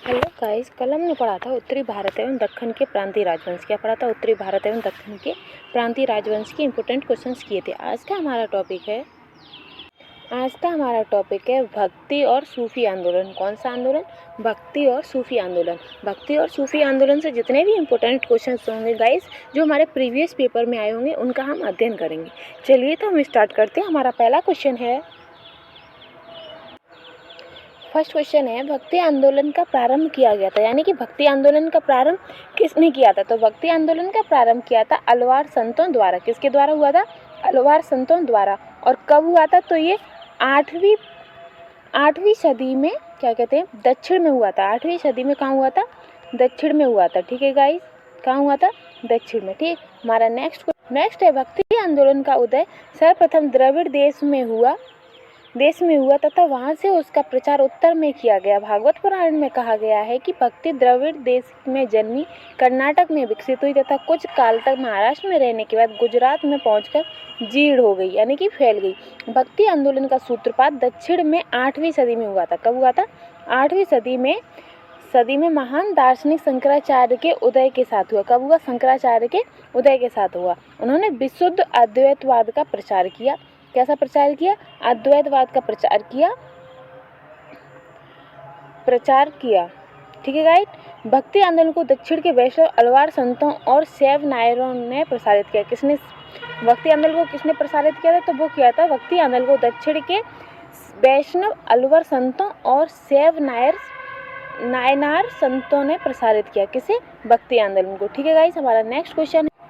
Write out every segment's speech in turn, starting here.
Hello guys, कल हमने पढ़ा था उत्तरी भारत एवं दक्षिण के प्रांतीय राजवंश। क्या पढ़ा था? उत्तरी भारत एवं दक्षिण के प्रांतीय राजवंश के इंपॉर्टेंट क्वेश्चंस किए थे। आज का हमारा टॉपिक है भक्ति और सूफी आंदोलन। कौन सा आंदोलन? भक्ति और सूफी आंदोलन। भक्ति और सूफी आंदोलन से जितने भी इंपॉर्टेंट क्वेश्चंस होंगे गाइस, जो हमारे प्रीवियस पेपर में आए होंगे, उनका हम अध्ययन करेंगे। चलिए तो हम स्टार्ट करते हैं। हमारा पहला क्वेश्चन है, फर्स्ट क्वेश्चन है, भक्ति आंदोलन का प्रारंभ किया गया था, यानी कि भक्ति आंदोलन का प्रारंभ किसने किया था? तो भक्ति आंदोलन का प्रारंभ किया था अलवार संतों द्वारा। किसके द्वारा हुआ था? अलवार संतों द्वारा। और कब हुआ था? तो ये आठवीं सदी में, क्या कहते हैं, दक्षिण में हुआ था। 8वीं सदी में कहाँ हुआ था? दक्षिण में हुआ था। ठीक है गाइस, कहाँ हुआ था? दक्षिण में। ठीक, हमारा नेक्स्ट है, भक्ति आंदोलन का उदय सर्वप्रथम द्रविड़ देश में हुआ तथा वहां से उसका प्रचार उत्तर में किया गया। भागवत पुराण में कहा गया है कि भक्ति द्रविड़ देश में जन्मी, कर्नाटक में विकसित हुई तथा कुछ काल तक महाराष्ट्र में रहने के बाद गुजरात में पहुंचकर जीर्ण हो गई, यानी कि फैल गई। भक्ति आंदोलन का सूत्रपात दक्षिण में 8वीं सदी में हुआ था। कब हुआ था? 8वीं सदी में महान दार्शनिक शंकराचार्य के उदय के साथ हुआ। कब हुआ? शंकराचार्य के उदय के साथ हुआ। उन्होंने विशुद्ध अद्वैतवाद का प्रचार किया। कैसा प्रचार किया? अद्वैतवाद का प्रचार किया। ठीक है गाइड। भक्ति आंदोलन को दक्षिण के वैष्णव अलवार संतों और शैव नायरों ने प्रसारित किया। किसने भक्ति आंदोलन को किसने प्रसारित किया था? तो वो किया था भक्ति आंदोलन को दक्षिण के वैष्णव अलवर संतों और शैव नायनार संतों ने प्रसारित किया। किसे? भक्ति आंदोलन को। ठीक है गाइस, हमारा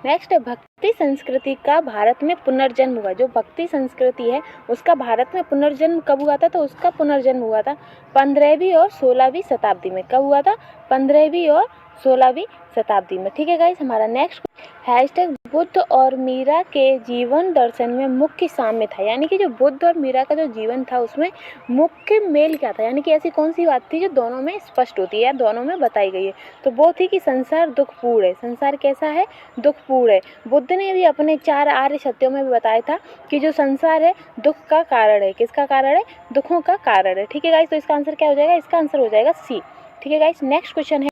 नेक्स्ट है, भक्ति संस्कृति का भारत में पुनर्जन्म हुआ। जो भक्ति संस्कृति है उसका भारत में पुनर्जन्म कब हुआ था? तो उसका पुनर्जन्म हुआ था 15वीं और 16वीं शताब्दी में। कब हुआ था? 15वीं और 16वीं शताब्दी में। ठीक है गाइस, हमारा नेक्स्ट हैशटैग बुद्ध और मीरा के जीवन दर्शन में मुख्य साम्य था, यानी कि जो बुद्ध और मीरा का जो जीवन था उसमें मुख्य मेल क्या था, यानी कि ऐसी कौन सी बात थी जो दोनों में स्पष्ट होती है या दोनों में बताई गई है? तो वो थी कि संसार दुखपूर्ण है। संसार कैसा है? दुखपूर्ण है। बुद्ध ने भी अपने 4 आर्य सत्यों में भी बताया था कि जो संसार है दुख का कारण है। किसका कारण है? दुखों का कारण है। ठीक है गाइस, तो इसका आंसर क्या हो जाएगा? इसका आंसर हो जाएगा सी। ठीक है गाइस, नेक्स्ट क्वेश्चन है,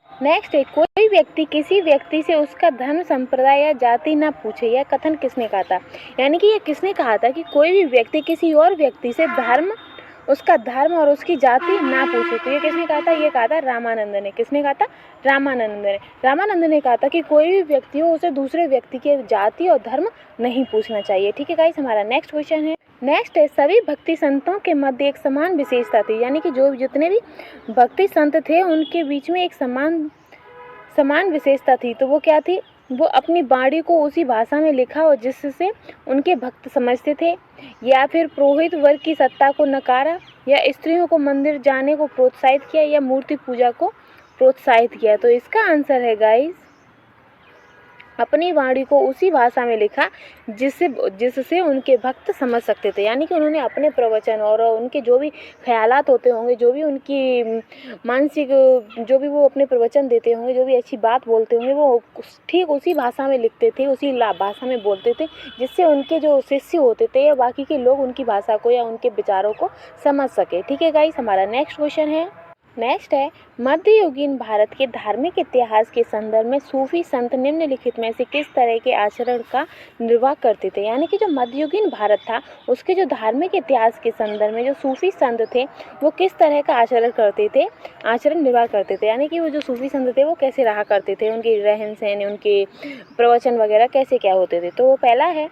कोई व्यक्ति किसी व्यक्ति से उसका धर्म, संप्रदाय या जाति ना पूछे, यह कथन किसने कहा था? यानी कि ये किसने कहा था कि कोई भी व्यक्ति किसी और व्यक्ति से उसका धर्म और उसकी जाति ना पूछे? तो ये किसने कहा था? ये कहा था रामानंद ने। किसने कहा था? रामानंद ने कहा था कि कोई भी व्यक्ति हो उसे दूसरे व्यक्ति के जाति और धर्म नहीं पूछना चाहिए। ठीक है गाइस, हमारा नेक्स्ट क्वेश्चन है, सभी भक्ति संतों के मध्य एक समान विशेषता थी, यानी कि जो जितने भी भक्ति संत थे उनके बीच में एक समान विशेषता थी। तो वो क्या थी? वो अपनी वाणी को उसी भाषा में लिखा और जिससे उनके भक्त समझते थे, या फिर पुरोहित वर्ग की सत्ता को नकारा, या स्त्रियों को मंदिर जाने को प्रोत्साहित किया, या मूर्ति पूजा को प्रोत्साहित किया। तो इसका आंसर है गाइस, अपनी वाणी को उसी भाषा में लिखा जिससे उनके भक्त समझ सकते थे, यानी कि उन्होंने अपने प्रवचन और उनके जो भी ख्यालात होते होंगे, जो भी उनकी मानसिक, जो भी वो अपने प्रवचन देते होंगे, जो भी अच्छी बात बोलते होंगे, वो ठीक उसी भाषा में लिखते थे, उसी भाषा में बोलते थे, जिससे उनके जो शिष्य होते थे या बाकी के लोग उनकी भाषा को या उनके विचारों को समझ सके। ठीक है गाइस, हमारा नेक्स्ट क्वेश्चन है, मध्ययुगीन भारत के धार्मिक इतिहास के संदर्भ में सूफी संत निम्नलिखित में से किस तरह के आचरण का निर्वाह करते थे? यानी कि जो मध्ययुगीन भारत था उसके जो धार्मिक इतिहास के संदर्भ में जो सूफी संत थे वो किस तरह का आचरण निर्वाह करते थे, यानी कि वो जो सूफी संत थे वो कैसे रहा करते थे, उनके रहन सहन, उनके प्रवचन वगैरह कैसे क्या होते थे? तो वो पहला है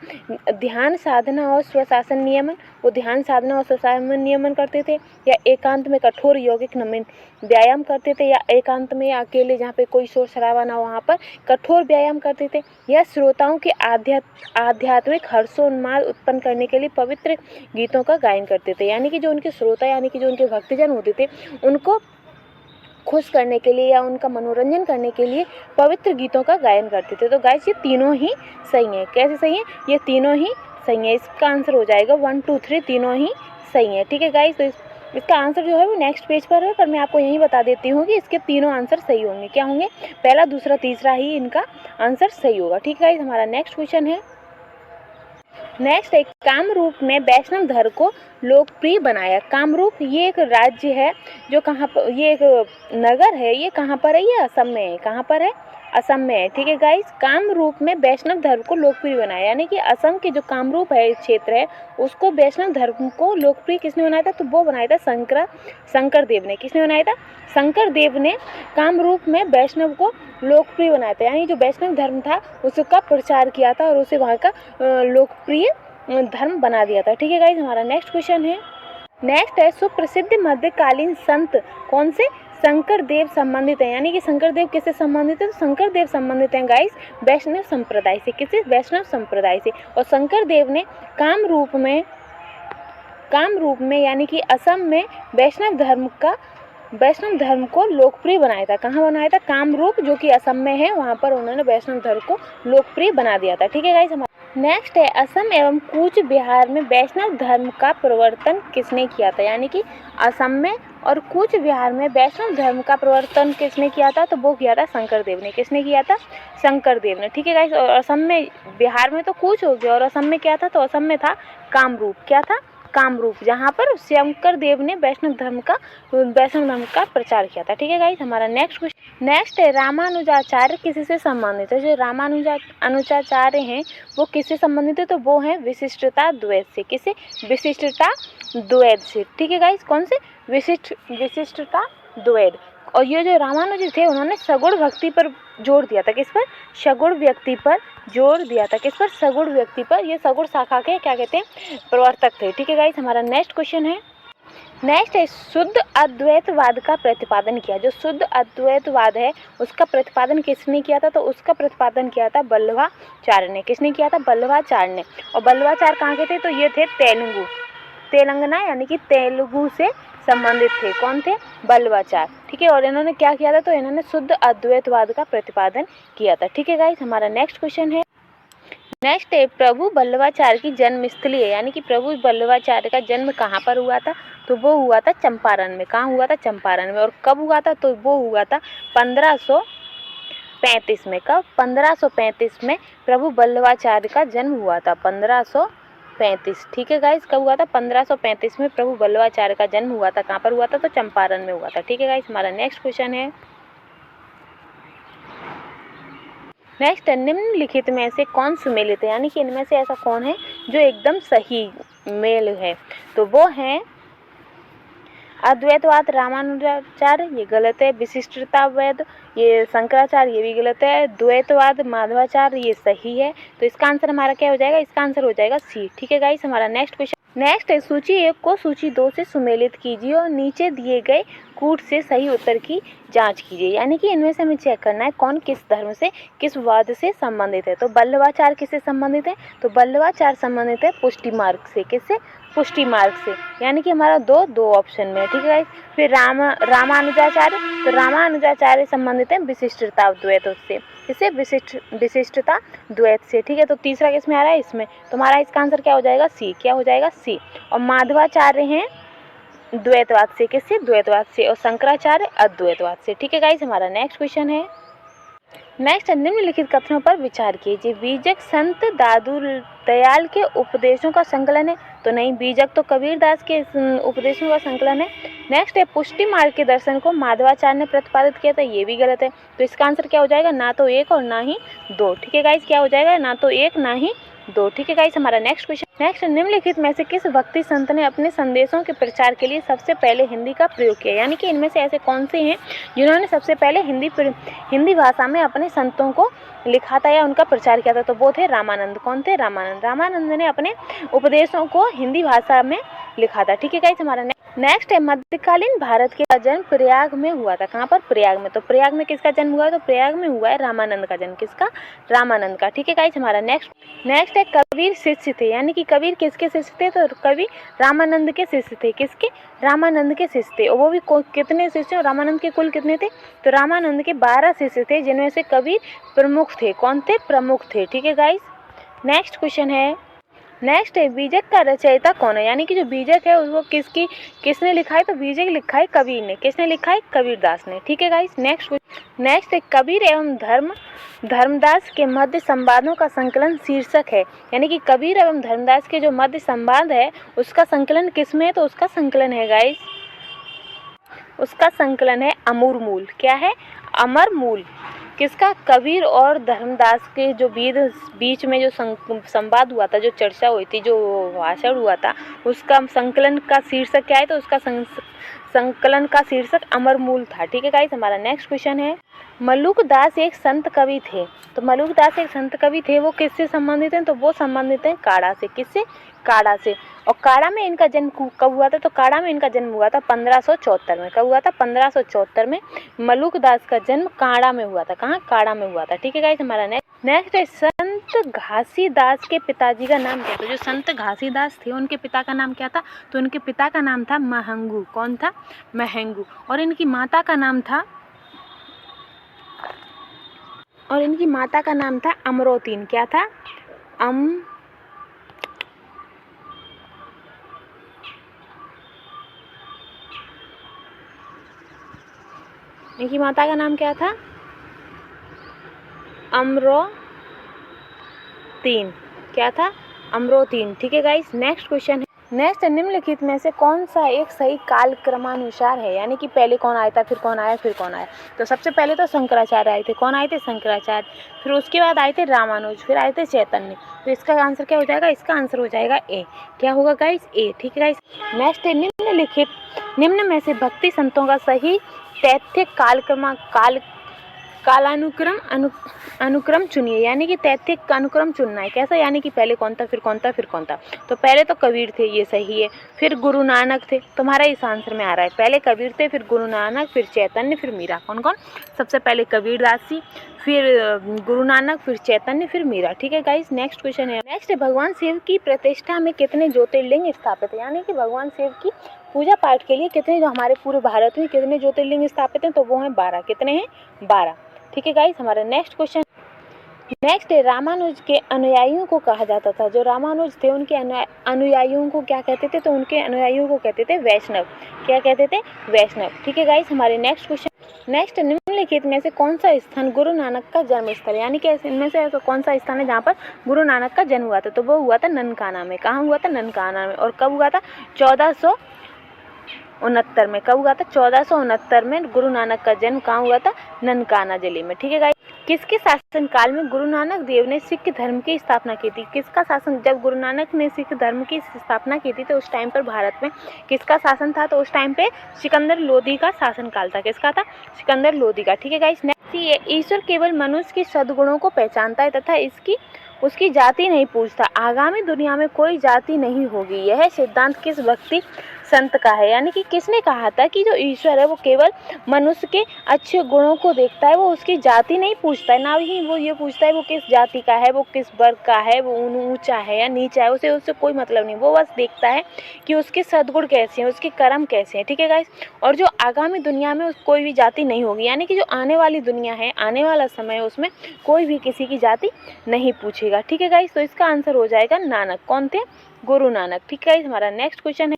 ध्यान साधना और स्वशासन नियमन। वो ध्यान साधना और स्वशासन नियमन करते थे, या एकांत में कठोर यौगिक व्यायाम करते थे, या एकांत में या अकेले जहाँ पे कोई शोर शराबा ना हो वहाँ पर कठोर व्यायाम करते थे, या श्रोताओं के आध्यात्मिक हर्षोन्माद उत्पन्न करने के लिए पवित्र गीतों का गायन करते थे, यानी कि जो उनके श्रोता यानी कि जो उनके भक्तजन होते थे उनको खुश करने के लिए या उनका मनोरंजन करने के लिए पवित्र गीतों का गायन करते थे। तो गाइस ये तीनों ही सही है। कैसे सही है? ये तीनों ही सही है। इसका आंसर हो जाएगा 1 2 3, तीनों ही सही है। ठीक है गाइस, तो इसका आंसर जो है वो नेक्स्ट पेज पर है, पर मैं आपको यही बता देती हूँ कि इसके तीनों आंसर सही होंगे। क्या होंगे? पहला, दूसरा, तीसरा ही इनका आंसर सही होगा। ठीक है गाइस, हमारा नेक्स्ट क्वेश्चन है, नेक्स्ट है कामरूप ने वैष्णव धर्म को लोकप्रिय बनाया। कामरूप ये एक राज्य है जो कहाँ पर, ये एक नगर है, ये कहाँ पर है, ये असम में है। कहाँ पर है? असम में है। ठीक है गाइस, कामरूप में वैष्णव धर्म को लोकप्रिय बनाया, यानी कि असम के जो कामरूप है क्षेत्र है उसको वैष्णव धर्म को लोकप्रिय किसने बनाया था? तो वो बनाया था शंकर देव ने। किसने बनाया था? शंकर देव ने कामरूप में वैष्णव को लोकप्रिय बनाया था, यानी जो वैष्णव धर्म था उसका प्रचार किया था और उसे वहाँ का लोकप्रिय धर्म बना दिया था। ठीक है गाइस, हमारा नेक्स्ट क्वेश्चन है। नेक्स्ट है सुप्रसिद्ध मध्यकालीन संत कौन से? शंकर देव संबंधित है, यानी कि शंकर देव किससे संबंधित है? तो शंकर देव संबंधित हैं गाइस वैष्णव संप्रदाय से। किससे? वैष्णव संप्रदाय से। और शंकर देव ने कामरूप में यानी कि असम में वैष्णव धर्म को लोकप्रिय बनाया था। कहाँ बनाया था? कामरूप, जो कि असम में है, वहाँ पर उन्होंने वैष्णव धर्म को लोकप्रिय बना दिया था। ठीक है गाइस, नेक्स्ट है असम एवं कूच बिहार में वैष्णव धर्म का प्रवर्तन किसने किया था? यानी कि असम में और कूच बिहार में वैष्णव धर्म का प्रवर्तन किसने किया था? तो वो किया था शंकर देव ने। किसने किया था? शंकर देव ने। ठीक है गाइस, और असम में, बिहार में तो कूच हो गया और असम में क्या था? तो असम में था कामरूप। क्या था? कामरूप, जहाँ पर शंकर देव ने वैष्णव धर्म का प्रचार किया था। ठीक है गाइस, हमारा नेक्स्ट है रामानुजाचार्य किससे संबंधित है? जो रामानुजाचार्य हैं वो किससे संबंधित है? तो वो हैं विशिष्टता द्वैत से। किससे? विशिष्टता द्वैत से। ठीक है गाइस, कौन से? विशिष्टता द्वैत। और ये जो रामानुज थे उन्होंने सगुण भक्ति पर जोर दिया था। किस पर? सगुण व्यक्ति पर जोर दिया था। किस पर? सगुण व्यक्ति पर। ये सगुण शाखा के क्या कहते हैं? प्रवर्तक थे। ठीक है गाइस, हमारा नेक्स्ट क्वेश्चन है। नेक्स्ट है शुद्ध अद्वैतवाद का प्रतिपादन किया। जो शुद्ध अद्वैतवाद है उसका प्रतिपादन किसने किया था? तो उसका प्रतिपादन किया था वल्लभाचार्य ने। किसने किया था? वल्लभाचार्य ने। और वल्लभाचार्य कहाँ के थे? तो ये थे तेलंगाना यानी कि तेलुगु से संबंधित थे। कौन थे? वल्लभाचार्य। ठीक है, और इन्होंने क्या किया था? तो इन्होंने शुद्ध अद्वैतवाद का प्रतिपादन किया था। ठीक है गाइस, हमारा नेक्स्ट क्वेश्चन है। नेक्स्ट है प्रभु वल्लभाचार्य की जन्मस्थली है, यानी कि प्रभु वल्लभाचार्य का जन्म कहाँ पर हुआ था? तो वो हुआ था चंपारण में। कहाँ हुआ था? चंपारण में। और कब हुआ था? तो वो हुआ था 1535 में। कब? 1535 में प्रभु वल्लभाचार्य का जन्म हुआ था। 1535। ठीक है गाइस, कब हुआ था? 1535 में प्रभु वल्लभाचार्य का जन्म हुआ था। कहाँ पर हुआ था? तो चंपारण में हुआ था। ठीक है गाइस, हमारा नेक्स्ट क्वेश्चन है। नेक्स्ट है निम्नलिखित में से कौन सुमेलित है, यानी कि इनमें से ऐसा कौन है जो एकदम सही मेल है? तो वो है अद्वैतवाद रामानुजाचार्य, ये गलत है। विशिष्टतावाद ये शंकराचार्य, ये भी गलत है। द्वैतवाद माधवाचार्य, ये सही है। तो इसका आंसर हमारा क्या हो जाएगा? इसका आंसर हो जाएगा सी। ठीक है गाइस, हमारा नेक्स्ट क्वेश्चन। नेक्स्ट है सूची 1 को सूची 2 से सुमेलित कीजिए और नीचे दिए गए कूट से सही उत्तर की जांच कीजिए, यानी कि इनमें से हमें चेक करना है कौन किस धर्म से, किस वाद से संबंधित है। तो वल्लभाचार्य किससे संबंधित है? तो वल्लभाचार्य संबंधित है पुष्टि मार्ग से। किससे? पुष्टि मार्ग से, यानी कि हमारा दो ऑप्शन में है। ठीक है गाइस, फिर रामानुजाचार्य, तो रामानुजाचार्य संबंधित है विशिष्टता द्वैत से। किससे? विशिष्टता द्वैत से। ठीक है, तो तीसरा किस में आ रहा है? इसमें। तो हमारा इसका आंसर क्या हो जाएगा? सी। क्या हो जाएगा? सी। और माधवाचार्य हैं द्वैतवाद से। किससे? द्वैतवाद से। और शंकराचार्य अद्वैतवाद से। ठीक है गाइस, हमारा नेक्स्ट क्वेश्चन है। नेक्स्ट निम्नलिखित कथनों पर विचार कीजिए। बीजक संत दादू दयाल के उपदेशों का संकलन है? तो नहीं, बीजक तो कबीरदास के उपदेशों का संकलन है। नेक्स्ट है पुष्टि मार्ग के दर्शन को माधवाचार्य ने प्रतिपादित किया था, ये भी गलत है। तो इसका आंसर क्या हो जाएगा? ना तो 1 और ना ही 2। ठीक है गाइस, क्या हो जाएगा? ना तो 1 ना ही 2। ठीक है गाइस, हमारा नेक्स्ट क्वेश्चन। नेक्स्ट निम्नलिखित में से किस भक्ति संत ने अपने संदेशों के प्रचार के लिए सबसे पहले हिंदी का प्रयोग किया, यानी कि इनमें से ऐसे कौन से हैं जिन्होंने सबसे पहले हिंदी भाषा में अपने संतों को लिखा था या उनका प्रचार किया था? तो वो थे रामानंद। कौन थे? रामानंद ने अपने उपदेशों को हिंदी भाषा में लिखा था। ठीक है गाइस, हमारा नेक्स्ट है मध्यकालीन भारत का जन्म प्रयाग में हुआ था। कहाँ पर? प्रयाग में। तो प्रयाग में किसका जन्म हुआ है? तो प्रयाग में हुआ है रामानंद का जन्म। किसका? रामानंद का। ठीक है गाइस, हमारा नेक्स्ट है कबीर शिष्य थे, यानी कि कबीर किसके शिष्य थे? तो कबीर रामानंद के शिष्य थे। किसके? रामानंद के शिष्य थे। और वो भी कितने शिष्य? रामानंद के कुल कितने थे? तो रामानंद के 12 शिष्य थे, जिनमें से कबीर प्रमुख थे। कौन थे? प्रमुख थे। ठीक है गाइस, नेक्स्ट क्वेश्चन है। नेक्स्ट है बीजक का रचयिता कौन है, यानी कि जो बीजक है उसको किसने लिखा है? तो बीजक लिखा है कबीर ने। किसने लिखा है? कबीरदास ने। ठीक है गाइस, नेक्स्ट है कबीर एवं धर्मदास के मध्य संवादों का संकलन शीर्षक है, यानी कि कबीर एवं धर्मदास के जो मध्य संवाद है उसका संकलन किसमें है, तो उसका संकलन है गाइस, उसका संकलन है अमर मूल। क्या है? अमर मूल। किसका? कबीर और धर्मदास के जो बीच में जो संवाद हुआ था, जो चर्चा हुई थी, जो भाषण हुआ था, उसका संकलन का शीर्षक क्या है, तो उसका संकलन का शीर्षक अमर मूल था। ठीक है गाइस, हमारा नेक्स्ट क्वेश्चन है मलुकदास एक संत कवि थे। तो मलुकदास एक संत कवि थे, वो किससे संबंधित हैं, तो वो संबंधित हैं काड़ा से। किससे? काड़ा से। और काड़ा में इनका जन्म कब हुआ था, तो काड़ा में इनका जन्म हुआ था 1574 में। कब हुआ था? 1574 में मलुकदास का जन्म काड़ा में हुआ था। कहाँ? काड़ा में हुआ था। ठीक है गाइस, हमारा नेक्स्ट है संत घासीदास के पिताजी का नाम क्या था। जो संत घासीदास थे उनके पिता का नाम क्या था, तो उनके पिता का नाम था महंगू। कौन था? महंगू। और इनकी माता का नाम था अमरोतीन। क्या था? इनकी माता का नाम क्या था? अमरोतीन। क्या था? अमरोतीन। ठीक है गाइस, नेक्स्ट क्वेश्चन है नेक्स्ट निम्नलिखित में से कौन सा एक सही काल क्रमानुसार है, यानी कि पहले कौन आया था, फिर कौन आया, फिर कौन आया। तो सबसे पहले तो शंकराचार्य आए थे। कौन आए थे? शंकराचार्य। फिर उसके बाद आए थे रामानुज, फिर आए थे चैतन्य। तो इसका आंसर क्या हो जाएगा? इसका आंसर हो जाएगा ए। क्या होगा गाइस? ए। ठीक है गाइस, नेक्स्ट है निम्न में से भक्ति संतों का सही तैत्तिक अनुक्रम चुनिए, यानी कि तैत्तिक का अनुक्रम चुनना है। कैसा? यानी कि पहले कौन था, फिर कौन था, फिर कौन था। तो पहले तो कबीर थे, ये सही है। फिर गुरु नानक थे, तुम्हारा इस आंसर में आ रहा है। पहले कबीर थे, फिर गुरु नानक, फिर चैतन्य, फिर मीरा। कौन कौन? सबसे पहले कबीर दास जी, फिर गुरु नानक, फिर चैतन्य, फिर मीरा। ठीक है गाइस, नेक्स्ट क्वेश्चन है भगवान शिव की प्रतिष्ठा में कितने ज्योतिर्लिंग स्थापित है, यानी कि भगवान शिव की पूजा पाठ के लिए कितने, जो हमारे पूरे भारत में कितने ज्योतिर्लिंग स्थापित हैं, तो वो हैं 12। कितने हैं? 12। ठीक है गाइस, हमारा नेक्स्ट क्वेश्चन है रामानुज के अनुयायियों को कहा जाता था। जो रामानुज थे उनके अनुयायियों को क्या कहते थे, तो उनके अनुयायियों को कहते थे वैष्णव। क्या कहते थे? वैष्णव। ठीक है गाइस, हमारे नेक्स्ट निम्नलिखित में से कौन सा स्थान गुरु नानक का जन्म स्थल, यानी कि इनमें से ऐसा कौन सा स्थान है जहाँ पर गुरु नानक का जन्म हुआ था, तो वो हुआ था ननकाना में। कहाँ हुआ था? ननकाना में। और कब हुआ था? 1469 में। कब हुआ था? 1469 में गुरु नानक का जन्म कहाँ हुआ था? ननकाना जिले में। ठीक है गाइस, किसके शासन काल में गुरु नानक देव ने सिख धर्म की स्थापना की थी? किसका शासन? जब गुरु नानक ने सिख धर्म की स्थापना की थी तो उस टाइम पर भारत में किसका शासन था, तो उस टाइम पे सिकंदर लोधी का शासन काल था। किसका था? सिकंदर लोधी का। ठीक है गाइस, नेक्स्ट ये ईश्वर केवल मनुष्य के सद्गुणों को पहचानता है तथा उसकी जाति नहीं पूछता। आगामी दुनिया में कोई जाति नहीं होगी। यह सिद्धांत किस भक्ति संत का है, यानी कि किसने कहा था कि जो ईश्वर है वो केवल मनुष्य के अच्छे गुणों को देखता है, वो उसकी जाति नहीं पूछता है, ना ही वो ये पूछता है वो किस जाति का है, वो किस वर्ग का है, वो ऊंचा है या नीचा है, उससे कोई मतलब नहीं। वो बस देखता है कि उसके सद्गुण कैसे हैं, उसके कर्म कैसे हैं। ठीक है गाइस, और जो आगामी दुनिया में कोई भी जाति नहीं होगी, यानी कि जो आने वाली दुनिया है, आने वाला समय है, उसमें कोई भी किसी की जाति नहीं पूछेगा। ठीक है गाइस, तो इसका आंसर हो जाएगा नानक। कौन थे? गुरु नानक। ठीक है, हमारा नेक्स्ट क्वेश्चन है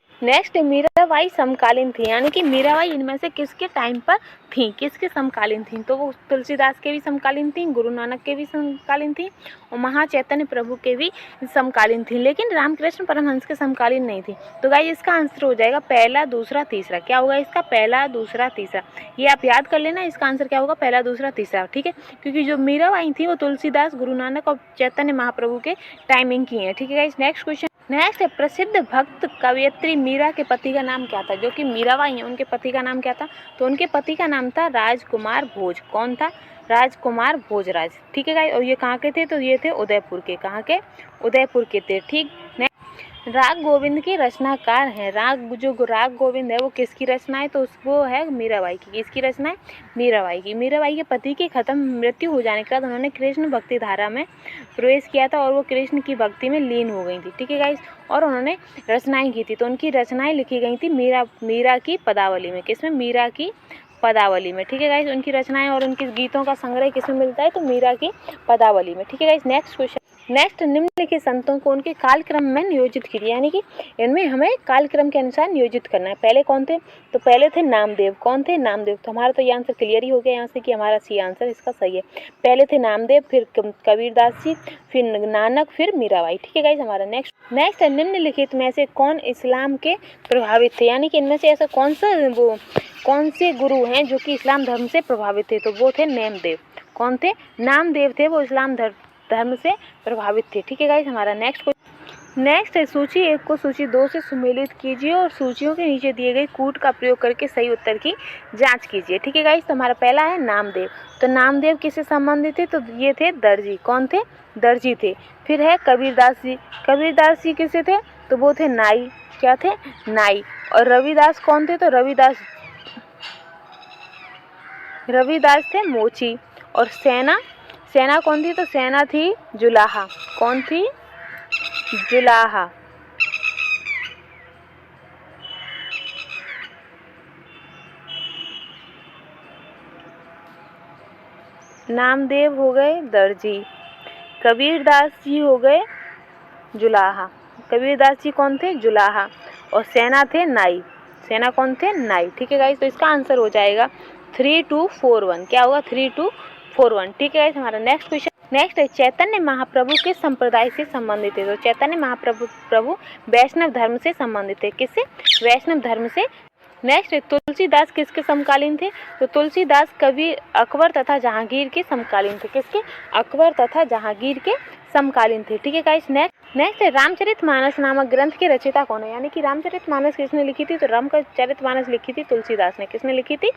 मीराबाई समकालीन थी, यानी कि मीराबाई इनमें से किसके टाइम पर थी, किसके समकालीन थी, तो वो तुलसीदास के भी समकालीन थी, गुरु नानक के भी समकालीन थी और महाचैतन्य प्रभु के भी समकालीन थी, लेकिन रामकृष्ण परमहंस के समकालीन नहीं थी। तो गाइस इसका आंसर हो जाएगा पहला, दूसरा, तीसरा। क्या होगा इसका? पहला, दूसरा, तीसरा। ये आप याद कर लेना, इसका आंसर क्या होगा? पहला, दूसरा, तीसरा। ठीक है, क्योंकि जो मीराबाई थी वो तुलसीदास, गुरु नानक और चैतन्य महाप्रभु के टाइमिंग की है। ठीक है गाइस, नेक्स्ट क्वेश्चन है प्रसिद्ध भक्त कवयित्री मीरा के पति का नाम क्या था? जो कि मीराबाई हैं उनके पति का नाम क्या था? तो उनके पति का नाम था राजकुमार भोज। कौन था? राजकुमार भोजराज। ठीक है गाइस, और ये कहाँ के थे? तो ये थे उदयपुर के। कहाँ के? उदयपुर के थे। ठीक, राग गोविंद की रचनाकार हैं। राग गोविंद है वो किसकी रचना है? तो वो है मीराबाई की। किसकी रचना है? मीराबाई की। मीराबाई के पति की मृत्यु हो जाने के बाद उन्होंने कृष्ण भक्ति धारा में प्रवेश किया था और वो कृष्ण की भक्ति में लीन हो गई थी। ठीक है गाइस, और उन्होंने रचनाएं की थी, तो उनकी रचनाएं लिखी गई थी मीरा की पदावली में। किसमें? मीरा की पदावली में। ठीक है गाइस, उनकी रचनाएं और उनके गीतों का संग्रह किसमें मिलता है? तो मीरा की पदावली में। ठीक है गाइस, नेक्स्ट क्वेश्चन नेक्स्ट, निम्नलिखित संतों को उनके कालक्रम में नियोजित कीजिए, यानी कि इनमें हमें कालक्रम के अनुसार नियोजित करना है। पहले कौन थे? तो पहले थे नामदेव। कौन थे? नामदेव। तो हमारा तो ये आंसर क्लियर ही हो गया यहाँ से कि हमारा सी आंसर इसका सही है। पहले थे नामदेव, फिर कबीरदास जी, फिर नानक, फिर मीराबाई। ठीक है गाइस, हमारा नेक्स्ट है, निम्नलिखित में से कौन इस्लाम के प्रभावित थे, यानी कि इनमें से ऐसा कौन से गुरु हैं जो कि इस्लाम धर्म से प्रभावित थे? तो वो थे नामदेव। कौन थे? नामदेव थे, वो इस्लाम धर्म से प्रभावित थे। ठीक है गाइस, हमारा नेक्स्ट है, सूची 1 को सूची 2 से सुमेलित कीजिए और सूचियों के नीचे दिए गए कूट का प्रयोग करके सही उत्तर की जांच कीजिए। ठीक है गाइस, तो हमारा पहला है नामदेव। तो नामदेव किससे संबंधित थे? तो ये थे दर्जी। कौन थे? दर्जी थे। फिर है कबीरदास जी। कबीरदास जी किससे थे? तो वो थे नाई। क्या थे? नाई। और रविदास कौन थे? तो रविदास थे मोची। और सेना कौन थी? तो सेना थी जुलाहा। कौन थी? जुलाहा। नामदेव हो गए दर्जी, कबीरदास जी हो गए जुलाहा। कबीरदास जी कौन थे? जुलाहा। और सेना थे नाई। सेना कौन थे? नाई। ठीक है गाइस, तो इसका आंसर हो जाएगा 3241। क्या होगा? 3241। ठीक है गाइस, हमारा नेक्स्ट है, चैतन्य महाप्रभु किस संप्रदाय से संबंधित है? तो चैतन्य महाप्रभु वैष्णव धर्म से संबंधित है। किससे? वैष्णव धर्म से। नेक्स्ट है, तुलसीदास किसके समकालीन थे? तो तुलसीदास कवि अकबर तथा जहांगीर के समकालीन थे। किसके? अकबर तथा जहांगीर के समकालीन थे। ठीक है गाइस, नेक्स्ट है, रामचरितमानस नामक ग्रंथ के रचयिता कौन है? यानी कि रामचरितमानस किसने लिखी थी? तो रामचरितमानस लिखी थी तुलसीदास ने। किसने लिखी थी?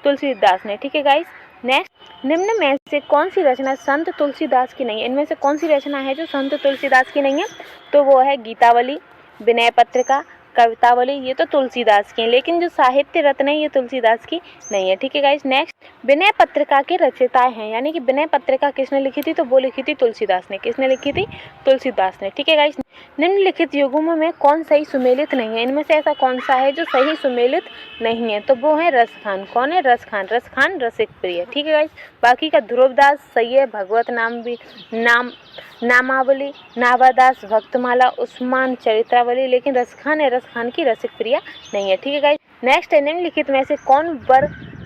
तुलसीदास ने। ठीक है गाइस, नेक्स्ट, निम्न में से कौन सी रचना संत तुलसीदास की नहीं है? इनमें से कौन सी रचना है जो संत तुलसीदास की नहीं है? तो वो है गीतावली, विनय पत्रिका, कवितावली। ये तो तुलसीदास की है, लेकिन जो साहित्य रत्न है ये तुलसीदास की नहीं है। ठीक है गाइस, नेक्स्ट, विनय पत्रिका के रचयिता हैं, यानी कि विनय पत्रिका किसने लिखी थी? तो वो लिखी थी तुलसीदास ने। किसने लिखी थी? तुलसीदास ने। ठीक है गाइस, निम्नलिखित युग्मों में कौन सही सुमेलित नहीं है? इनमें से ऐसा कौन सा है जो सही सुमेलित नहीं है? तो वो है रसखान। कौन है? रसखान रसिक प्रिय। ठीक है गाइस, बाकी का ध्रुवदास सही है, भगवत नामावली, नावादास भक्तमाला, उस्मान चरित्रावली, लेकिन रसखान है, रसखान की रसिक प्रिया नहीं है। ठीक है गाइस, नेक्स्ट है, निम्नलिखित में से कौन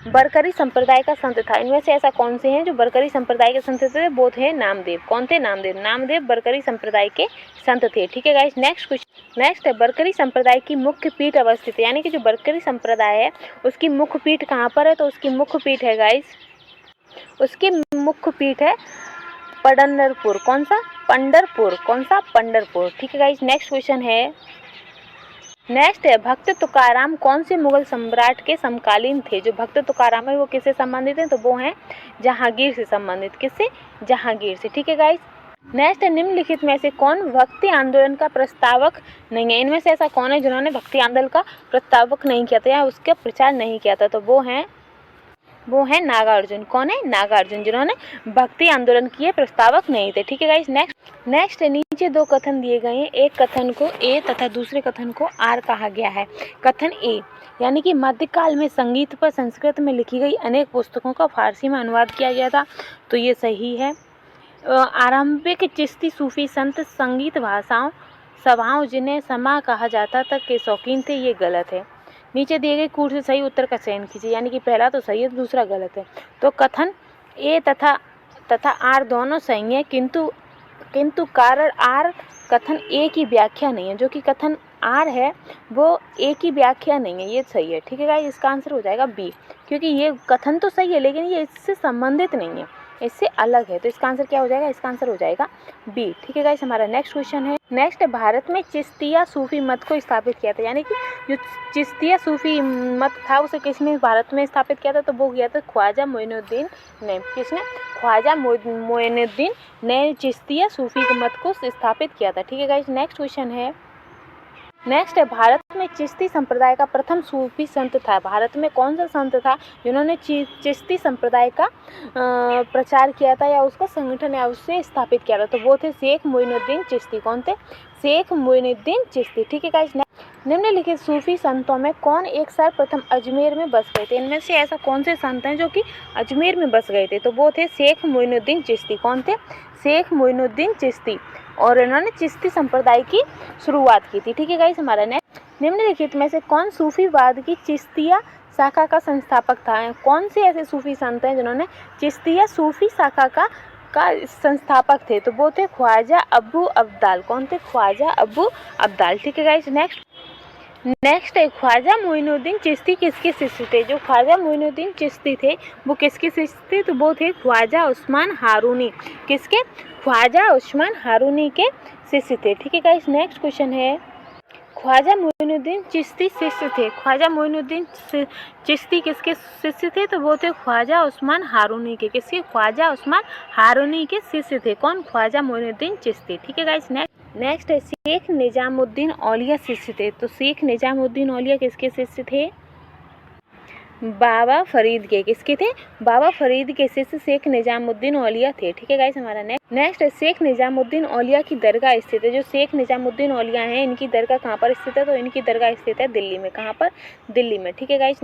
बरकरी संप्रदाय का संत था? इनमें से ऐसा कौन से हैं जो बरकरी संप्रदाय के संत थे? वो थे नामदेव। कौन थे? नामदेव बरकरी संप्रदाय के संत थे। ठीक है गाइस, नेक्स्ट है, बरकरी संप्रदाय की मुख्य पीठ अवस्थित है, यानी कि जो बरकरी संप्रदाय है उसकी मुख्य पीठ कहाँ पर है? तो उसकी मुख्य पीठ है गाइस, उसकी मुख्य पीठ है पंढरपुर। कौन सा? पंढरपुर। कौन सा? पंढरपुर। ठीक है गाइस, नेक्स्ट है, भक्त तुकाराम कौन से मुगल सम्राट के समकालीन थे? जो भक्त तुकाराम है वो किससे संबंधित है? तो वो हैं जहांगीर से संबंधित। किससे? जहांगीर से। ठीक है गाइस, नेक्स्ट है, निम्नलिखित में से कौन भक्ति आंदोलन का प्रस्तावक नहीं है? इनमें से ऐसा कौन है जिन्होंने भक्ति आंदोलन का प्रस्तावक नहीं किया था या उसका प्रचार नहीं किया था? तो वो है नागार्जुन। कौन है? नागार्जुन, जिन्होंने भक्ति आंदोलन किए, प्रस्तावक नहीं थे। ठीक है गाइस, नेक्स्ट नीचे 2 कथन दिए गए हैं। एक कथन को ए तथा दूसरे कथन को आर कहा गया है। कथन ए, यानी कि मध्यकाल में संगीत पर संस्कृत में लिखी गई अनेक पुस्तकों का फारसी में अनुवाद किया गया था। तो ये सही है। आरंभिक चिश्ती सूफी संत संगीत सभाओं जिन्हें समा कहा जाता था के शौकीन थे। ये गलत है। नीचे दिए गए कूट से सही उत्तर का चयन कीजिए, यानी कि पहला तो सही है, दूसरा गलत है। तो कथन ए तथा आर दोनों सही है, किंतु कारण आर कथन ए की व्याख्या नहीं है। जो कि कथन आर है वो ए की व्याख्या नहीं है, ये सही है। ठीक है गाइस, इसका आंसर हो जाएगा बी, क्योंकि ये कथन तो सही है लेकिन ये इससे संबंधित नहीं है, इससे अलग है। तो इसका आंसर क्या हो जाएगा? इसका आंसर हो जाएगा बी। ठीक है गाइस, हमारा नेक्स्ट क्वेश्चन है। नेक्स्ट, भारत में चिश्तिया सूफी मत को स्थापित किया था, यानी कि जो चिश्तिया सूफी मत था उसे किसने भारत में स्थापित किया था? तो वो किया था ख्वाजा मोइनुद्दीन ने। किसने? ख्वाजा मोइनुद्दीन ने चिश्तिया सूफी मत को स्थापित किया था। ठीक है गाइस, नेक्स्ट क्वेश्चन है। नेक्स्ट है, भारत में चिश्ती संप्रदाय का प्रथम सूफी संत था। भारत में कौन सा संत था जिन्होंने चिश्ती संप्रदाय का प्रचार किया था या उसका संगठन या उससे स्थापित किया था? तो वो थे शेख मोइनुद्दीन चिश्ती। कौन थे? शेख मोइनुद्दीन चिश्ती। ठीक है गाइस, निम्नलिखित सूफी संतों में कौन एक सर्वप्रथम अजमेर में बस गए थे? इनमें से ऐसा कौन से संत हैं जो कि अजमेर में बस गए थे? तो वो थे शेख मोइनुद्दीन चिश्ती। कौन थे? शेख मोइनुद्दीन चिश्ती। और इन्होंने चिश्ती संप्रदाय की शुरुआत की थी। ठीक है गाइस, हमारा नेक्स्ट, निम्नलिखित में से कौन सूफीवाद की चिश्तिया शाखा का संस्थापक था? कौन से ऐसे सूफी संत हैं जिन्होंने चिश्तिया सूफी शाखा का संस्थापक थे? तो वो थे ख्वाजा अबू अब्दाल। कौन थे? ख्वाजा अबू अब्दाल। ठीक है गाइस, नेक्स्ट है ख्वाजा मोइनुद्दीन चिश्ती किसके शिष्य थे? जो ख्वाजा मोइनुद्दीन चिश्ती थे वो किसके शिष्य थे? तो वो थे ख्वाजा उस्मान हारूनी। किसके? ख्वाजा उस्मान हारूनी के शिष्य थे। ठीक है गाइस, नेक्स्ट क्वेश्चन है, ख्वाजा मोइनुद्दीन चिश्ती शिष्य थे। ख्वाजा मोइनुद्दीन चिश्ती किसके शिष्य थे? तो वो थे ख्वाजा उस्मान हारूनी के। किसके? ख्वाजा उस्मान हारूनी के शिष्य थे। कौन? ख्वाजा मोइनुद्दीन चिश्ती। ठीक है गाइस, नेक्स्ट है शेख निजामुद्दीन औलिया शिष्य थे। तो शेख निजामुद्दीन औलिया किसके शिष्य थे? बाबा फरीद के। किसके थे? बाबा फरीद के शिष्य शेख निजामुद्दीन औलिया थे। ठीक है गाइस, हमारा नेक्स्ट है शेख निजामुद्दीन औलिया की दरगाह स्थित है। जो शेख निजामुद्दीन औलिया हैं इनकी दरगाह कहाँ पर स्थित है? तो इनकी दरगाह स्थित है दिल्ली में। कहाँ पर? दिल्ली में। ठीक है गाइस,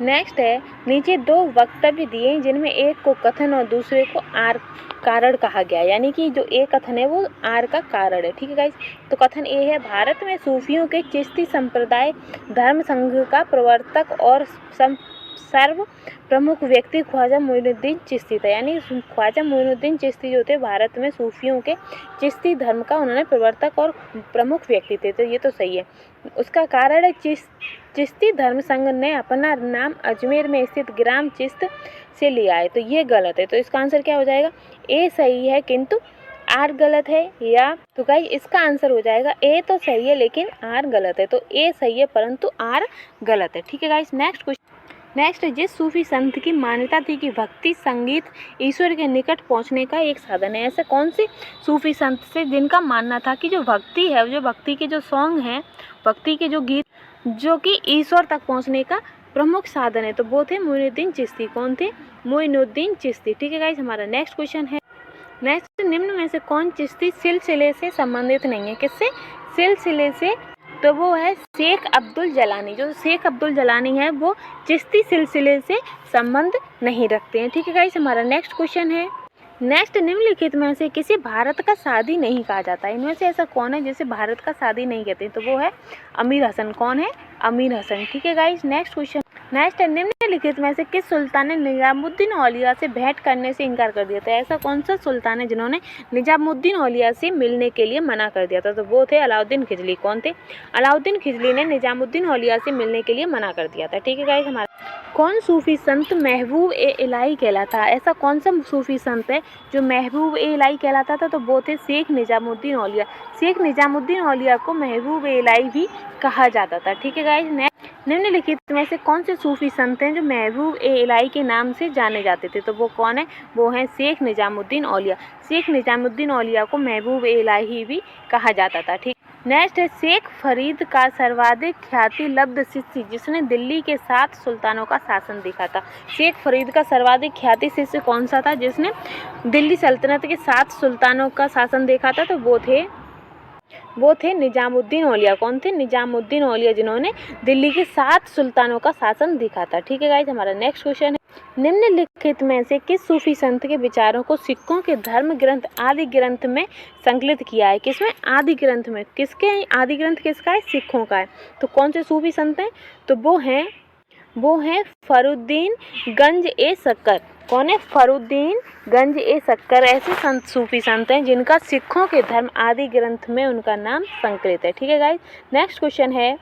नेक्स्ट है, नीचे दो वक्तव्य दिए जिनमें एक को कथन और दूसरे को आर कारण कहा गया, यानी कि जो एक कथन है वो आर का कारण है। ठीक है गाइस, तो कथन ए है, भारत में सूफियों के चिश्ती संप्रदाय धर्म संघ का प्रवर्तक और सर्व प्रमुख व्यक्ति ख्वाजा मोइनुद्दीन चिश्ती था। यानी ख्वाजा मोइनुद्दीन चिश्ती जो थे भारत में सूफियों के चिश्ती धर्म का उन्होंने प्रवर्तक और प्रमुख व्यक्ति थे। तो ये तो सही है। उसका कारण है चिश्ती धर्म संघ ने अपना नाम अजमेर में स्थित ग्राम चिश्त से लिया है। तो ये गलत है। तो इसका आंसर क्या हो जाएगा? ए सही है किंतु आर गलत है, या तो गाइस इसका आंसर हो जाएगा ए तो सही है लेकिन आर गलत है। तो ए सही है परंतु आर गलत है। ठीक है गाइस, नेक्स्ट जिस सूफी संत की मान्यता थी कि भक्ति संगीत ईश्वर के निकट पहुंचने का एक साधन है। ऐसे कौन से सूफी संत से जिनका मानना था कि जो भक्ति है, जो भक्ति के जो सॉन्ग हैं, भक्ति के जो गीत जो कि ईश्वर तक पहुंचने का प्रमुख साधन है? तो वो थे मोइनुद्दीन चिश्ती। कौन थे? मोइनुद्दीन चिश्ती। ठीक है गाइस, हमारा नेक्स्ट क्वेश्चन है, नेक्स्ट, निम्न में से कौन चिश्ती सिलसिले से संबंधित नहीं है? किससे? सिलसिले से। तो वो है शेख अब्दुल जलानी। जो शेख अब्दुल जलानी है वो चिश्ती सिलसिले से संबंध नहीं रखते हैं। ठीक है गाइस, हमारा नेक्स्ट क्वेश्चन है, नेक्स्ट, निम्नलिखित में से किसी भारत का सादी नहीं कहा जाता है? इनमें से ऐसा कौन है जिसे भारत का सादी नहीं कहते? तो वो है अमीर हसन। कौन है? अमीर हसन। ठीक है गाइस, नेक्स्ट क्वेश्चन, नेक्स्ट है, निम्नलिखित में से किस सुल्तान ने निजामुद्दीन औलिया से भेंट करने से इनकार कर दिया था? ऐसा कौन सा सुल्तान है जिन्होंने निजामुद्दीन औलिया से मिलने के लिए मना कर दिया था? तो वो थे अलाउद्दीन खिजली। कौन थे? अलाउद्दीन खिजली ने निजामुद्दीन औलिया से मिलने के लिए मना कर दिया था। ठीक है गाइस, हमारा कौन सूफी संत महबूब ए इलाही कहलाता है? ऐसा कौन सा सूफी संत है जो महबूब ए इलाही कहलाता था? तो वो थे शेख निजामुद्दीन औलिया। शेख निजामुद्दीन औलिया को महबूब ए इलाही भी कहा जाता था। ठीक है गाइस, निम्नलिखित में से कौन से सूफी संत हैं जो महबूब ए इलाही के नाम से जाने जाते थे? तो वो कौन है? वो हैं शेख निजामुद्दीन औलिया। शेख निजामुद्दीन औलिया को महबूब ए इलाही भी कहा जाता था। ठीक, नेक्स्ट है, शेख फरीद का सर्वाधिक ख्याति लब्ध शिष्य जिसने दिल्ली के 7 सुल्तानों का शासन देखा था? शेख फरीद का सर्वाधिक ख्याति शिष्य कौन सा था जिसने दिल्ली सल्तनत के 7 सुल्तानों का शासन देखा था? तो वो थे निजामुद्दीन औलिया। कौन थे? निजामुद्दीन औलिया, जिन्होंने दिल्ली के 7 सुल्तानों का शासन देखा था। ठीक है गाइस, हमारा नेक्स्ट क्वेश्चन है, निम्नलिखित में से किस सूफी संत के विचारों को सिखों के धर्म ग्रंथ आदि ग्रंथ में संकलित किया है? किसमें? आदि ग्रंथ में। किसके? आदि ग्रंथ किसका है? सिखों का है। तो कौन से सूफी संत हैं? तो वो हैं फरुद्दीन गंज ए शक्कर। कौन है? फरुद्दीन गंज ए शक्कर ऐसे संत सूफी संत हैं जिनका सिखों के धर्म आदि ग्रंथ में उनका नाम संकलित है। ठीक है गाइस, नेक्स्ट क्वेश्चन है,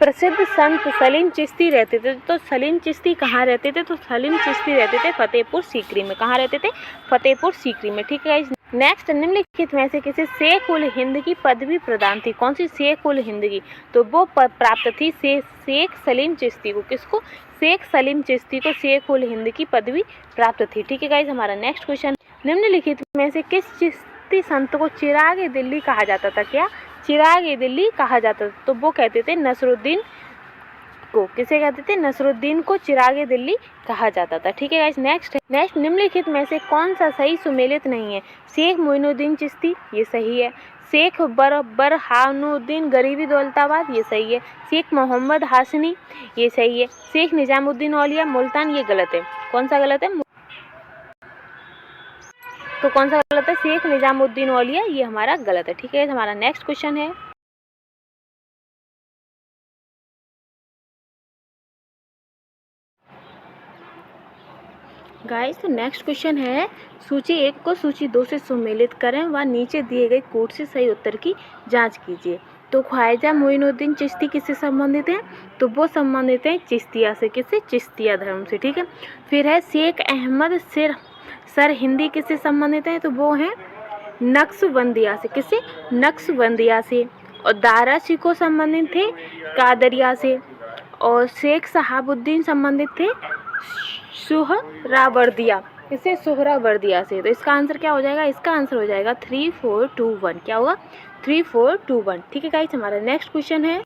प्रसिद्ध संत सलीम चिश्ती रहते थे। तो सलीम चिश्ती कहाँ रहते थे? तो सलीम चिश्ती रहते थे फतेहपुर सीकरी में। कहाँ रहते थे? फतेहपुर सीकरी में। ठीक है गाइस, नेक्स्ट, निम्नलिखित में से किसे शेख उल हिंद की पदवी प्रदान थी? कौन सी? शेख उल हिंद की। तो वो प्राप्त थी शेख सलीम चिश्ती को। किसको? शेख सलीम चिश्ती को शेख उल हिंद की पदवी प्राप्त थी। ठीक है गाइस, हमारा नेक्स्ट क्वेश्चन, निम्नलिखित में से किस चिश्ती संत को चिराग दिल्ली कहा जाता था? क्या? चिराग दिल्ली कहा जाता था। तो वो कहते थे नसरुद्दीन को। किसे कहते थे? नसरुद्दीन को चिराग दिल्ली कहा जाता था। ठीक है गाइस, नेक्स्ट, निम्नलिखित में से कौन सा सही सुमेलित नहीं है? शेख मोइनुद्दीन चिश्ती, ये सही है। शेख बरहानुद्दीन गरीबी दौलताबाद, ये सही है। शेख मोहम्मद हाशमी, ये सही है। शेख निजामुद्दीन औलिया मुल्तान, ये गलत है। कौन सा गलत है? तो कौन सा गलत है? शेख निजामुद्दीन औलिया, ये हमारा गलत है। ठीक है, हमारा नेक्स्ट क्वेश्चन है। गाइस, तो नेक्स्ट क्वेश्चन है, सूची 1 को सूची 2 से सम्मिलित करें व नीचे दिए गए कोड से सही उत्तर की जांच कीजिए। तो ख्वाजा मोइनुद्दीन चिश्ती किससे संबंधित हैं? तो वो संबंधित हैं चिश्तिया से। किससे? चिश्तिया धर्म से। ठीक है। फिर है शेख अहमद सर हिंदी किससे संबंधित हैं? तो वो हैं नक्शबंदिया से। किससे? नक्शबंदिया से। और दारा शिकोह संबंधित थे कादरिया से। और शेख शहाबुद्दीन संबंधित थे सुहरावर्दिया। इससे सुहरावर्दिया से। तो इसका आंसर क्या हो जाएगा? इसका आंसर हो जाएगा 3 4 2 1। क्या होगा? 3 4 2 1। ठीक है गाइस, हमारा नेक्स्ट क्वेश्चन है।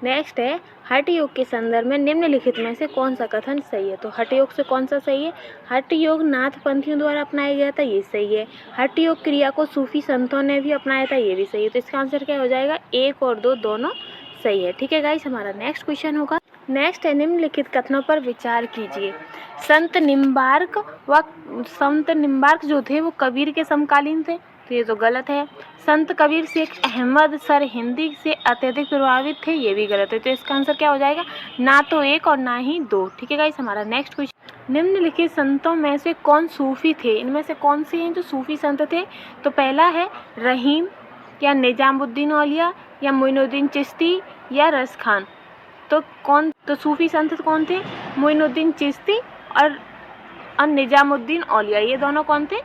नेक्स्ट है, हठ योग के संदर्भ में निम्नलिखित में से कौन सा कथन सही है? तो हठ योग से कौन सा सही है? हठ योग नाथ पंथियों द्वारा अपनाया गया था, ये सही है। हठ योग क्रिया को सूफी संतों ने भी अपनाया था, ये भी सही है। तो इसका आंसर क्या हो जाएगा? 1 और 2 दोनों सही है। ठीक है गाइस, हमारा नेक्स्ट क्वेश्चन होगा। नेक्स्ट है, निम्नलिखित कथनों पर विचार कीजिए। संत निम्बार्क जो थे वो कबीर के समकालीन थे, तो ये तो गलत है। संत कबीर शेख अहमद सर हिंदी से अत्यधिक प्रभावित थे, ये भी गलत है। तो इसका आंसर क्या हो जाएगा? ना तो 1 और ना ही 2। ठीक है गाइस, हमारा नेक्स्ट क्वेश्चन, निम्नलिखित संतों में से कौन सूफी थे? इनमें से कौन से हैं जो सूफी संत थे? तो पहला है रहीम या निजामुद्दीन औलिया या मोइनुद्दीन चिश्ती या रस खान। तो सूफी संत कौन थे? मोइनुद्दीन चिश्ती और निजामुद्दीन औलिया, ये दोनों कौन थे?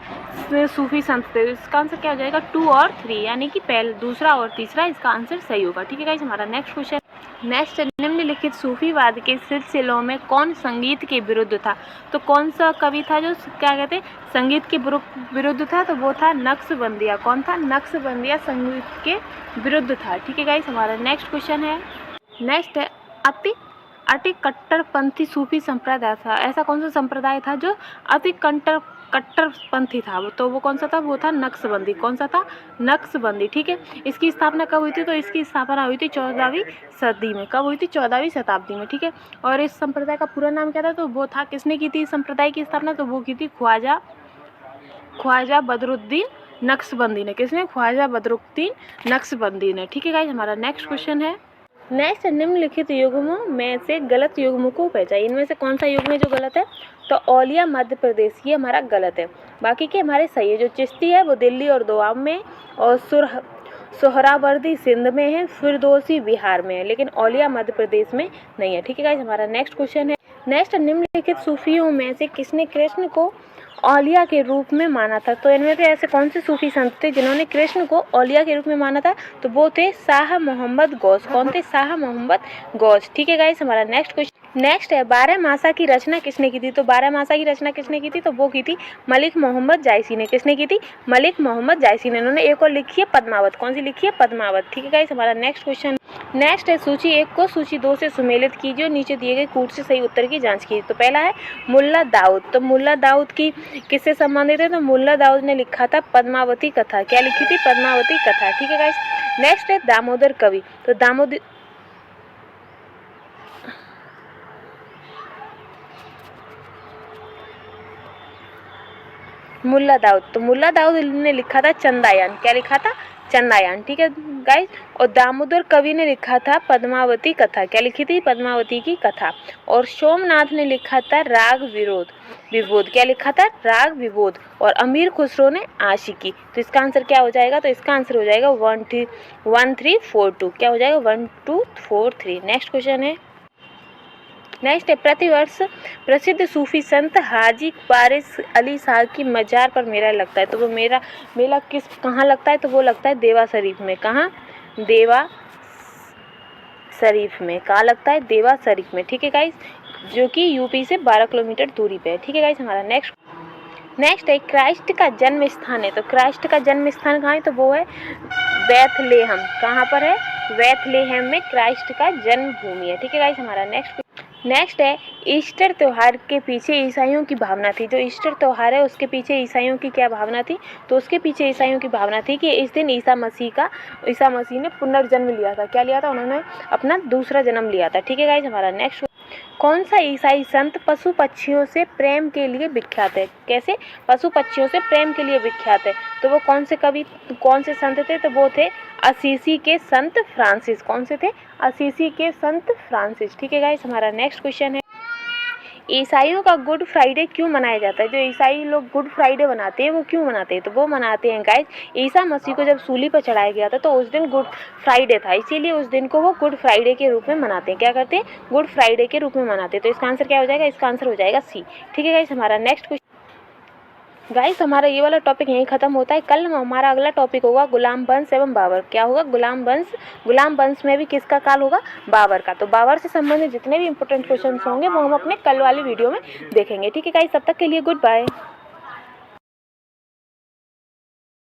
सूफी संत थे। इसका आंसर क्या हो जाएगा? 2 और 3, यानी कि पहले, दूसरा और तीसरा इसका आंसर सही होगा। ठीक है गाइस, हमारा नेक्स्ट क्वेश्चन। नेक्स्ट, निम्नलिखित सूफीवाद के सिलसिलों में कौन संगीत के विरुद्ध था? तो कौन सा कवि था जो क्या कहते हैं संगीत के विरुद्ध था? तो वो था नक्शबंदिया। कौन था? नक्शबंदिया संगीत के विरुद्ध था। ठीक है गाइस, हमारा नेक्स्ट क्वेश्चन है। नेक्स्ट है, अति कट्टरपंथी सूफी संप्रदाय था। ऐसा कौन सा संप्रदाय था जो अति कट्टरपंथी था? तो वो कौन सा था? वो था नक्शबंदी। कौन सा था? नक्शबंदी। ठीक है। इसकी स्थापना कब हुई थी? तो इसकी स्थापना हुई थी 14वीं सदी में। कब हुई थी? 14वीं शताब्दी में। ठीक है। और इस संप्रदाय का पूरा नाम क्या था? तो वो था, किसने की थी इस संप्रदाय की स्थापना? तो वो की थी ख्वाजा बदरुद्दीन नक्शबंदी ने। किसने? ख्वाजा बदरुद्दीन नक्शबंदी ने। ठीक है गाइस, हमारा नेक्स्ट क्वेश्चन है। नेक्स्ट, निम्नलिखित युग्मों में से गलत युग्म को पहचानिए। इनमें से कौन सा युग्म है जो गलत है? तो औलिया मध्य प्रदेश, ये हमारा गलत है। बाकी के हमारे सही है। जो चिश्ती है वो दिल्ली और दोआब में, और सोहरावर्दी सिंध में है, फिरदौसी बिहार में है, लेकिन औलिया मध्य प्रदेश में नहीं है। ठीक है गाइस, हमारा नेक्स्ट क्वेश्चन है। नेक्स्ट, निम्नलिखित सूफियों में से किसने कृष्ण को औलिया के रूप में माना था? तो इनमें से ऐसे कौन से सूफी संत थे जिन्होंने कृष्ण को औलिया के रूप में माना था? तो वो थे शाह मोहम्मद गौस। कौन थे? शाह मोहम्मद गौस। ठीक है गाइस, हमारा नेक्स्ट क्वेश्चन। नेक्स्ट है, 12 मासा की रचना किसने की थी? तो 12 मासा की रचना किसने की थी? तो वो की थी मलिक मोहम्मद जायसी ने। किसने की थी? मलिक मोहम्मद जायसी ने। इन्होंने एक और लिखी है पद्मावत। कौन सी लिखी है? पद्मावत। ठीक है गाइस, हमारा नेक्स्ट क्वेश्चन। नेक्स्ट है, सूची 1 को सूची 2 से सम्मिलित कीजिए और नीचे दिए गए कूट से सही उत्तर की जांच कीजिए। तो पहला है मुल्ला दाऊद। तो मुल्ला दाऊद की किससे संबंधित है? तो मुल्ला दाऊद ने लिखा था पद्मावती कथा। क्या लिखी थी? पद्मावती कथा। ठीक है गाइस। नेक्स्ट है दामोदर कवि। तो मुल्ला दाऊद, तो मुल्ला दाऊद ने लिखा था चंदायान। क्या लिखा था? चंदायान। ठीक है गाइस। और दामोदर कवि ने लिखा था पद्मावती कथा। क्या लिखी थी? पद्मावती की कथा। और सोमनाथ ने लिखा था राग विबोध। क्या लिखा था? राग विबोध। और अमीर खुसरो ने आशिकी। तो इसका आंसर क्या हो जाएगा? तो इसका आंसर हो जाएगा 1 3 4 2। क्या हो जाएगा? 1 2 4 3। नेक्स्ट क्वेश्चन है। नेक्स्ट है, प्रतिवर्ष प्रसिद्ध सूफी संत हाजी वारिस अली साहब की मजार पर मेला लगता है। तो वो मेला कहाँ लगता है? तो वो लगता है देवा शरीफ में। कहाँ? देवा शरीफ में। कहाँ लगता है? देवा शरीफ में। ठीक है गाइस, जो कि यूपी से 12 किलोमीटर दूरी पे है। ठीक है गाइस, हमारा नेक्स्ट है, क्राइस्ट का जन्म स्थान है। तो क्राइस्ट का जन्म स्थान कहाँ है? तो वो है बेथलेहम। कहाँ पर है? बेथलेहम में क्राइस्ट का जन्म भूमि है। ठीक है गाइस, हमारा नेक्स्ट नेक्स्ट है ईस्टर त्यौहार के पीछे ईसाइयों की भावना थी। जो ईस्टर त्यौहार है उसके पीछे ईसाइयों की क्या भावना थी? तो उसके पीछे ईसाइयों की भावना थी कि इस दिन ईसा मसीह ने पुनर्जन्म लिया था। क्या लिया था? उन्होंने अपना दूसरा जन्म लिया था। ठीक है गाइज, हमारा नेक्स्ट, कौन सा ईसाई संत पशु पक्षियों से प्रेम के लिए विख्यात है? कैसे? पशु पक्षियों से प्रेम के लिए विख्यात है। तो वो कौन से संत थे? तो वो थे असीसी के संत फ्रांसिस। कौन से थे? असीसी के संत फ्रांसिस। ठीक है गाइस, हमारा नेक्स्ट क्वेश्चन है ईसाइयों का गुड फ्राइडे क्यों मनाया जाता है? जो ईसाई लोग गुड फ्राइडे मनाते हैं वो क्यों मनाते हैं? तो वो मनाते हैं गाइस, ईसा मसीह को जब सूली पर चढ़ाया गया था तो उस दिन गुड फ्राइडे था, इसीलिए उस दिन को वो गुड फ्राइडे के रूप में मनाते हैं। क्या करते हैं? गुड फ्राइडे के रूप में मनाते हैं। तो इसका आंसर क्या हो जाएगा? इसका आंसर हो जाएगा सी। ठीक है गाइस, हमारा नेक्स्ट क्वेश्चन, गाइस हमारा ये वाला टॉपिक यहीं खत्म होता है। कल हमारा अगला टॉपिक होगा गुलाम वंश एवं बाबर। क्या होगा? गुलाम वंश में भी किसका काल होगा? बाबर का। तो बाबर से संबंधित जितने भी इंपॉर्टेंट क्वेश्चन होंगे वो हम अपने कल वाली वीडियो में देखेंगे। ठीक है गाइस, तब तक के लिए गुड बाय।